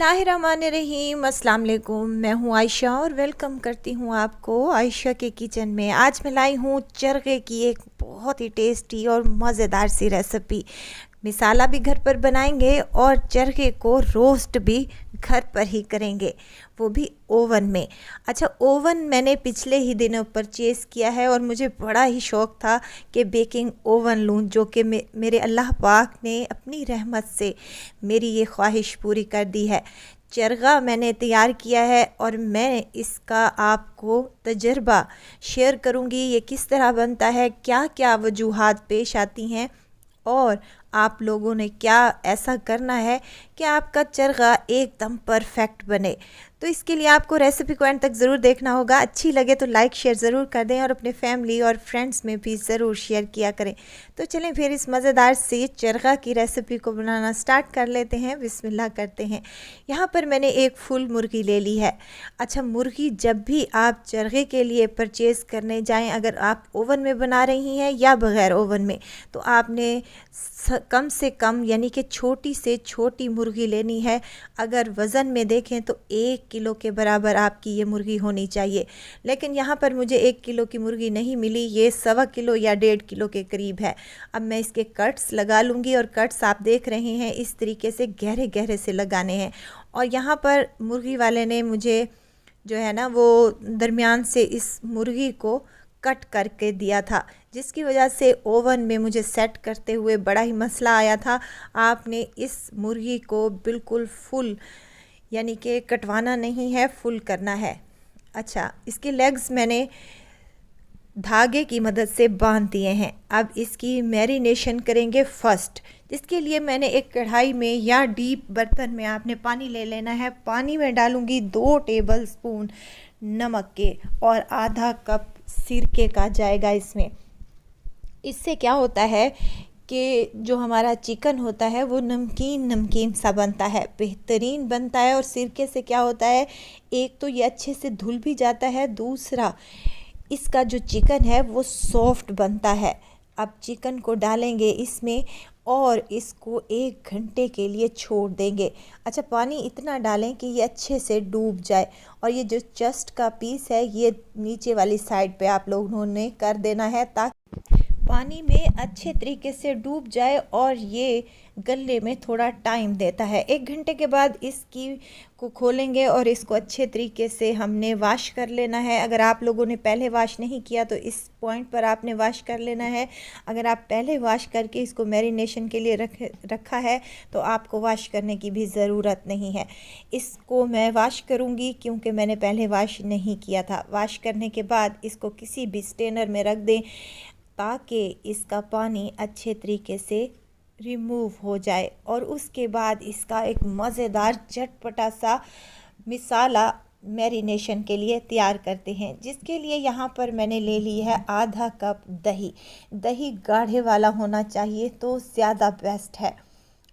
बिस्मिल्लाहिर्रहमानिर्रहीम। अस्सलाम वालेकुम। मैं हूँ आयशा और वेलकम करती हूँ आपको आयशा के किचन में। आज मैं लाई हूँ चरखे की एक बहुत ही टेस्टी और मज़ेदार सी रेसिपी। मिसाला भी घर पर बनाएंगे और चरखे को रोस्ट भी घर पर ही करेंगे, वो भी ओवन में। अच्छा, ओवन मैंने पिछले ही दिनों परचेज़ किया है और मुझे बड़ा ही शौक़ था कि बेकिंग ओवन लूँ, जो कि मेरे अल्लाह पाक ने अपनी रहमत से मेरी ये ख्वाहिश पूरी कर दी है। चरखा मैंने तैयार किया है और मैं इसका आपको तजर्बा शेयर करूँगी, ये किस तरह बनता है, क्या क्या वजूहात पेश आती हैं और आप लोगों ने क्या ऐसा करना है कि आपका चरखा एकदम परफेक्ट बने। तो इसके लिए आपको रेसिपी को एंड तक ज़रूर देखना होगा। अच्छी लगे तो लाइक शेयर ज़रूर कर दें और अपने फैमिली और फ्रेंड्स में भी ज़रूर शेयर किया करें। तो चलें फिर इस मज़ेदार से चरखा की रेसिपी को बनाना स्टार्ट कर लेते हैं। बिस्मिल्लाह करते हैं। यहाँ पर मैंने एक फुल मुर्गी ले ली है। अच्छा, मुर्गी जब भी आप चरखे के लिए परचेज़ करने जाएँ, अगर आप ओवन में बना रही हैं या बग़ैर ओवन में, तो आपने कम से कम यानी कि छोटी से छोटी मुर्गी लेनी है। अगर वज़न में देखें तो 1 किलो के बराबर आपकी ये मुर्गी होनी चाहिए, लेकिन यहाँ पर मुझे 1 किलो की मुर्गी नहीं मिली, ये 1.25 किलो या 1.5 किलो के करीब है। अब मैं इसके कट्स लगा लूँगी और कट्स आप देख रहे हैं इस तरीके से गहरे गहरे से लगाने हैं। और यहाँ पर मुर्गी वाले ने मुझे जो है ना वो दरमियान से इस मुर्गी को कट करके दिया था, जिसकी वजह से ओवन में मुझे सेट करते हुए बड़ा ही मसला आया था। आपने इस मुर्गी को बिल्कुल फुल यानी कि कटवाना नहीं है, फुल करना है। अच्छा, इसके लेग्स मैंने धागे की मदद से बांध दिए हैं। अब इसकी मैरिनेशन करेंगे फर्स्ट, जिसके लिए मैंने एक कढ़ाई में या डीप बर्तन में आपने पानी ले लेना है। पानी में डालूंगी 2 टेबल स्पून नमक के और आधा कप सिरके का जाएगा इसमें। इससे क्या होता है कि जो हमारा चिकन होता है वो नमकीन नमकीन सा बनता है, बेहतरीन बनता है। और सिरके से क्या होता है, एक तो ये अच्छे से धुल भी जाता है, दूसरा इसका जो चिकन है वो सॉफ्ट बनता है। अब चिकन को डालेंगे इसमें और इसको 1 घंटे के लिए छोड़ देंगे। अच्छा, पानी इतना डालें कि ये अच्छे से डूब जाए और ये जो चेस्ट का पीस है ये नीचे वाली साइड पे आप लोगों ने कर देना है, ताकि पानी में अच्छे तरीके से डूब जाए और ये गलने में थोड़ा टाइम देता है। 1 घंटे के बाद इसकी को खोलेंगे और इसको अच्छे तरीके से हमने वॉश कर लेना है। अगर आप लोगों ने पहले वॉश नहीं किया तो इस पॉइंट पर आपने वॉश कर लेना है। अगर आप पहले वॉश करके इसको मैरिनेशन के लिए रखा है तो आपको वॉश करने की भी ज़रूरत नहीं है। इसको मैं वॉश करूँगी क्योंकि मैंने पहले वॉश नहीं किया था। वॉश करने के बाद इसको किसी भी स्ट्रेनर में रख दें ताकि इसका पानी अच्छे तरीके से रिमूव हो जाए। और उसके बाद इसका एक मज़ेदार चटपटा सा मिसाला मैरिनेशन के लिए तैयार करते हैं, जिसके लिए यहाँ पर मैंने ले ली है आधा कप दही। दही गाढ़े वाला होना चाहिए तो ज़्यादा बेस्ट है।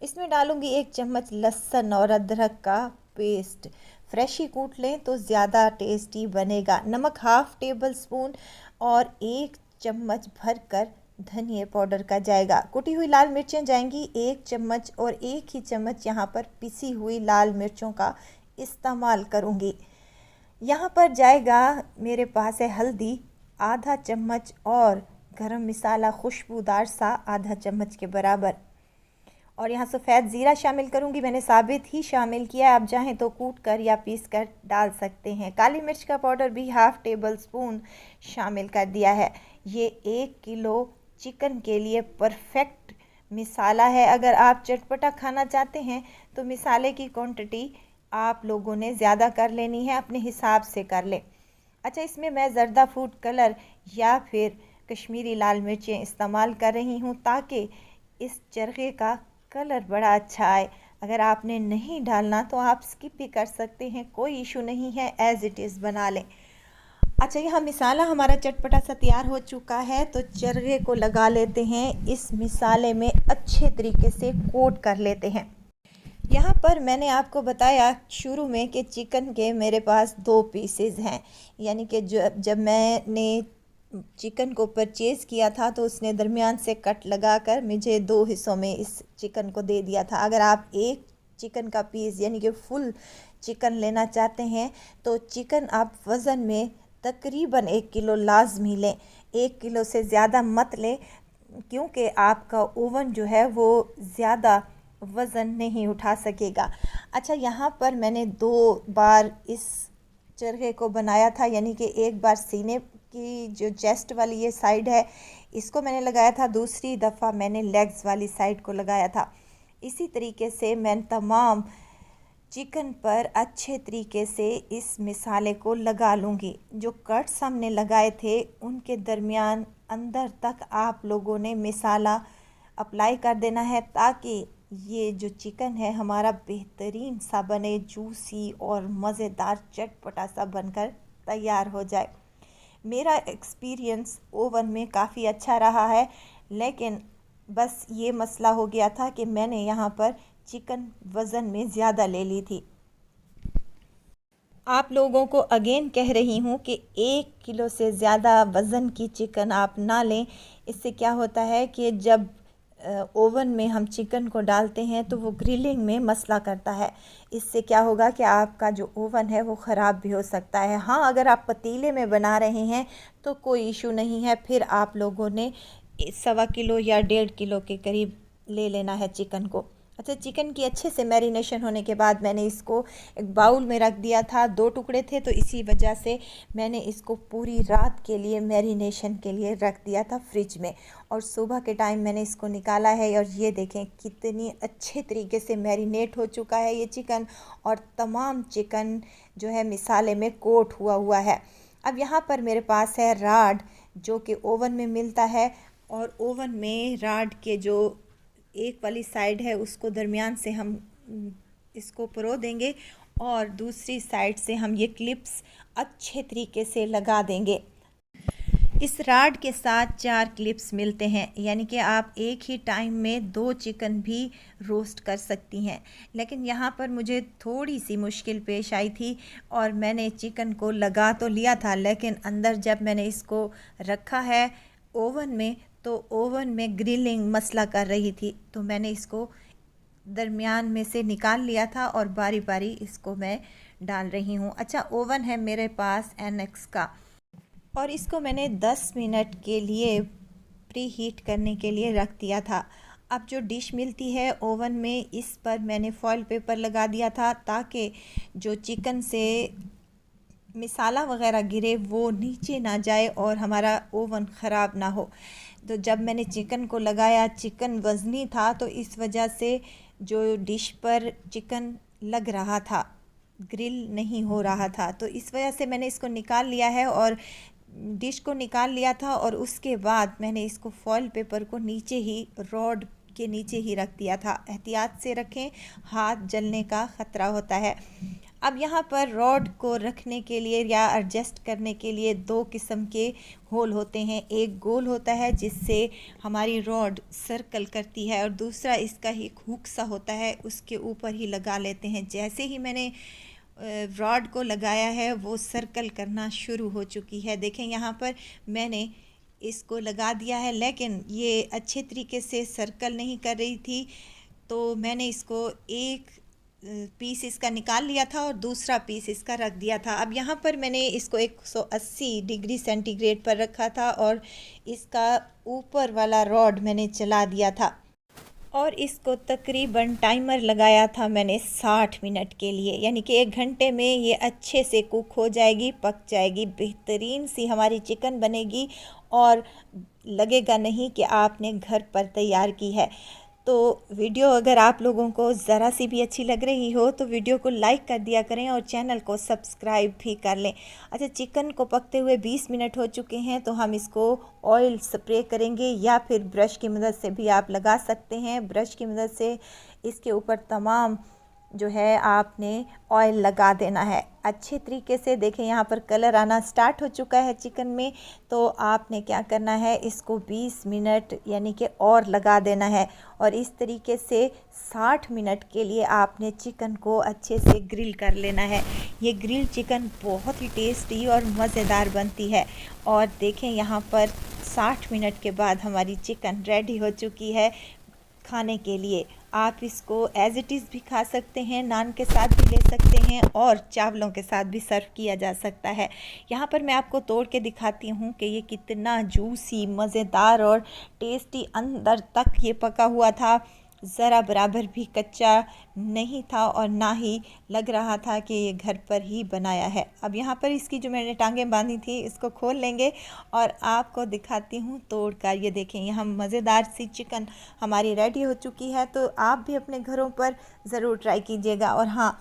इसमें डालूँगी 1 चम्मच लहसुन और अदरक का पेस्ट, फ्रेश ही कूट लें तो ज़्यादा टेस्टी बनेगा। नमक 1/2 टेबल स्पून और 1 चम्मच भरकर धनिया पाउडर का जाएगा। कुटी हुई लाल मिर्चें जाएंगी 1 चम्मच और 1 ही चम्मच यहाँ पर पिसी हुई लाल मिर्चों का इस्तेमाल करूँगी। यहाँ पर जाएगा मेरे पास है हल्दी आधा चम्मच और गरम मसाला खुशबूदार सा आधा चम्मच के बराबर। और यहाँ सफ़ेद ज़ीरा शामिल करूँगी, मैंने साबित ही शामिल किया, आप चाहें तो कूट कर या पीस कर डाल सकते हैं। काली मिर्च का पाउडर भी 1/2 टेबल स्पून शामिल कर दिया है। ये 1 किलो चिकन के लिए परफेक्ट मिसाला है। अगर आप चटपटा खाना चाहते हैं तो मिसाले की क्वांटिटी आप लोगों ने ज़्यादा कर लेनी है, अपने हिसाब से कर लें। अच्छा, इसमें मैं ज़र्दा फूड कलर या फिर कश्मीरी लाल मिर्चें इस्तेमाल कर रही हूँ ताकि इस चरखे का कलर बड़ा अच्छा आए। अगर आपने नहीं डालना तो आप स्किप भी कर सकते हैं, कोई इशू नहीं है, एज़ इट इज़ बना लें। अच्छा, यहाँ मिसाला हमारा चटपटा सा तैयार हो चुका है, तो चरखे को लगा लेते हैं। इस मिसाले में अच्छे तरीके से कोट कर लेते हैं। यहाँ पर मैंने आपको बताया शुरू में कि चिकन के मेरे पास 2 पीसेस हैं, यानी कि जब मैंने चिकन को परचेज़ किया था तो उसने दरमियान से कट लगाकर मुझे 2 हिस्सों में इस चिकन को दे दिया था। अगर आप 1 चिकन का पीस यानी कि फुल चिकन लेना चाहते हैं तो चिकन आप वज़न में तकरीबन 1 किलो लाजमी लें। 1 किलो से ज़्यादा मत लें क्योंकि आपका ओवन जो है वो ज़्यादा वज़न नहीं उठा सकेगा। अच्छा, यहाँ पर मैंने 2 बार इस चरखे को बनाया था, यानी कि एक बार सीने की जो चेस्ट वाली ये साइड है इसको मैंने लगाया था, दूसरी दफ़ा मैंने लेग्स वाली साइड को लगाया था। इसी तरीके से मैं तमाम चिकन पर अच्छे तरीके से इस मिसाले को लगा लूँगी। जो कट्स हमने लगाए थे उनके दरमियान अंदर तक आप लोगों ने मिसाला अप्लाई कर देना है ताकि ये जो चिकन है हमारा बेहतरीन सा बने, जूसी और मज़ेदार चटपटा सा बनकर तैयार हो जाए। मेरा एक्सपीरियंस ओवन में काफ़ी अच्छा रहा है, लेकिन बस ये मसला हो गया था कि मैंने यहाँ पर चिकन वज़न में ज़्यादा ले ली थी। आप लोगों को अगेन कह रही हूँ कि 1 किलो से ज़्यादा वज़न की चिकन आप ना लें। इससे क्या होता है कि जब ओवन में हम चिकन को डालते हैं तो वो ग्रिलिंग में मसला करता है। इससे क्या होगा कि आपका जो ओवन है वो ख़राब भी हो सकता है। हाँ, अगर आप पतीले में बना रहे हैं तो कोई इशू नहीं है, फिर आप लोगों ने 1.25 किलो या 1.5 किलो के करीब ले लेना है चिकन को। अच्छा, चिकन की अच्छे से मैरिनेशन होने के बाद मैंने इसको एक बाउल में रख दिया था। 2 टुकड़े थे तो इसी वजह से मैंने इसको पूरी रात के लिए मैरिनेशन के लिए रख दिया था फ्रिज में, और सुबह के टाइम मैंने इसको निकाला है और ये देखें कितनी अच्छे तरीके से मैरिनेट हो चुका है ये चिकन, और तमाम चिकन जो है मिसाले में कोट हुआ है। अब यहाँ पर मेरे पास है राड जो कि ओवन में मिलता है, और ओवन में राड के जो एक वाली साइड है उसको दरमियान से हम इसको परो देंगे और दूसरी साइड से हम ये क्लिप्स अच्छे तरीके से लगा देंगे। इस राड के साथ 4 क्लिप्स मिलते हैं, यानी कि आप एक ही टाइम में 2 चिकन भी रोस्ट कर सकती हैं। लेकिन यहाँ पर मुझे थोड़ी सी मुश्किल पेश आई थी और मैंने चिकन को लगा तो लिया था, लेकिन अंदर जब मैंने इसको रखा है ओवन में तो ओवन में ग्रिलिंग मसला कर रही थी, तो मैंने इसको दरमियान में से निकाल लिया था और बारी बारी इसको मैं डाल रही हूँ। अच्छा, ओवन है मेरे पास NX का, और इसको मैंने 10 मिनट के लिए प्री हीट करने के लिए रख दिया था। अब जो डिश मिलती है ओवन में, इस पर मैंने फॉइल पेपर लगा दिया था ताकि जो चिकन से मिसाला वग़ैरह गिरे वो नीचे ना जाए और हमारा ओवन ख़राब ना हो। तो जब मैंने चिकन को लगाया, चिकन वज़नी था तो इस वजह से जो डिश पर चिकन लग रहा था, ग्रिल नहीं हो रहा था, तो इस वजह से मैंने इसको निकाल लिया है और डिश को निकाल लिया था, और उसके बाद मैंने इसको फॉइल पेपर को नीचे ही, रॉड के नीचे ही रख दिया था। एहतियात से रखें, हाथ जलने का ख़तरा होता है। अब यहाँ पर रॉड को रखने के लिए या एडजस्ट करने के लिए 2 किस्म के होल होते हैं। एक गोल होता है जिससे हमारी रॉड सर्कल करती है, और दूसरा इसका एक हुक सा होता है, उसके ऊपर ही लगा लेते हैं। जैसे ही मैंने रॉड को लगाया है वो सर्कल करना शुरू हो चुकी है। देखें यहाँ पर मैंने इसको लगा दिया है, लेकिन ये अच्छे तरीके से सर्कल नहीं कर रही थी, तो मैंने इसको एक पीस इसका निकाल लिया था और दूसरा पीस इसका रख दिया था। अब यहाँ पर मैंने इसको 180 डिग्री सेंटीग्रेड पर रखा था और इसका ऊपर वाला रॉड मैंने चला दिया था, और इसको तकरीबन टाइमर लगाया था मैंने 60 मिनट के लिए, यानी कि 1 घंटे में ये अच्छे से कुक हो जाएगी, पक जाएगी, बेहतरीन सी हमारी चिकन बनेगी और लगेगा नहीं कि आपने घर पर तैयार की है। तो वीडियो अगर आप लोगों को ज़रा सी भी अच्छी लग रही हो तो वीडियो को लाइक कर दिया करें और चैनल को सब्सक्राइब भी कर लें। अच्छा, चिकन को पकते हुए 20 मिनट हो चुके हैं, तो हम इसको ऑयल स्प्रे करेंगे या फिर ब्रश की मदद से भी आप लगा सकते हैं। ब्रश की मदद से इसके ऊपर तमाम जो है आपने ऑयल लगा देना है अच्छे तरीके से। देखें यहाँ पर कलर आना स्टार्ट हो चुका है चिकन में, तो आपने क्या करना है, इसको 20 मिनट यानी कि और लगा देना है, और इस तरीके से 60 मिनट के लिए आपने चिकन को अच्छे से ग्रिल कर लेना है। ये ग्रिल चिकन बहुत ही टेस्टी और मज़ेदार बनती है। और देखें यहाँ पर 60 मिनट के बाद हमारी चिकन रेडी हो चुकी है खाने के लिए। आप इसको एज़ इट इज़ भी खा सकते हैं, नान के साथ भी ले सकते हैं और चावलों के साथ भी सर्व किया जा सकता है। यहाँ पर मैं आपको तोड़ के दिखाती हूँ कि ये कितना जूसी, मज़ेदार और टेस्टी अंदर तक ये पका हुआ था। ज़रा बराबर भी कच्चा नहीं था और ना ही लग रहा था कि ये घर पर ही बनाया है। अब यहाँ पर इसकी जो मैंने टांगें बांधी थी इसको खोल लेंगे और आपको दिखाती हूँ तोड़ कर। ये देखें, यहाँ मज़ेदार सी चिकन हमारी रेडी हो चुकी है। तो आप भी अपने घरों पर ज़रूर ट्राई कीजिएगा। और हाँ,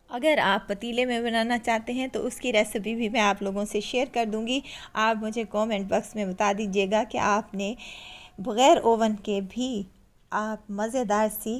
अगर आप पतीले में बनाना चाहते हैं तो उसकी रेसिपी भी मैं आप लोगों से शेयर कर दूंगी। आप मुझे कमेंट बॉक्स में बता दीजिएगा कि आपने बग़ैर ओवन के भी आप मज़ेदार सी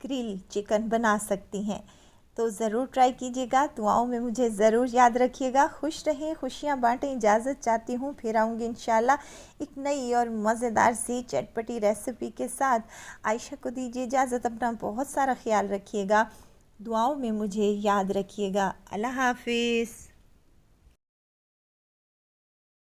ग्रिल चिकन बना सकती हैं। तो ज़रूर ट्राई कीजिएगा। दुआओं में मुझे ज़रूर याद रखिएगा। खुश रहें, खुशियाँ बांटें, इजाज़त चाहती हूँ। फिर आऊँगी इंशाल्लाह एक नई और मज़ेदार सी चटपटी रेसिपी के साथ। आयशा को दीजिए इजाज़त। अपना बहुत सारा ख्याल रखिएगा। दुआओं में मुझे याद रखिएगा। अल्लाह हाफिज़।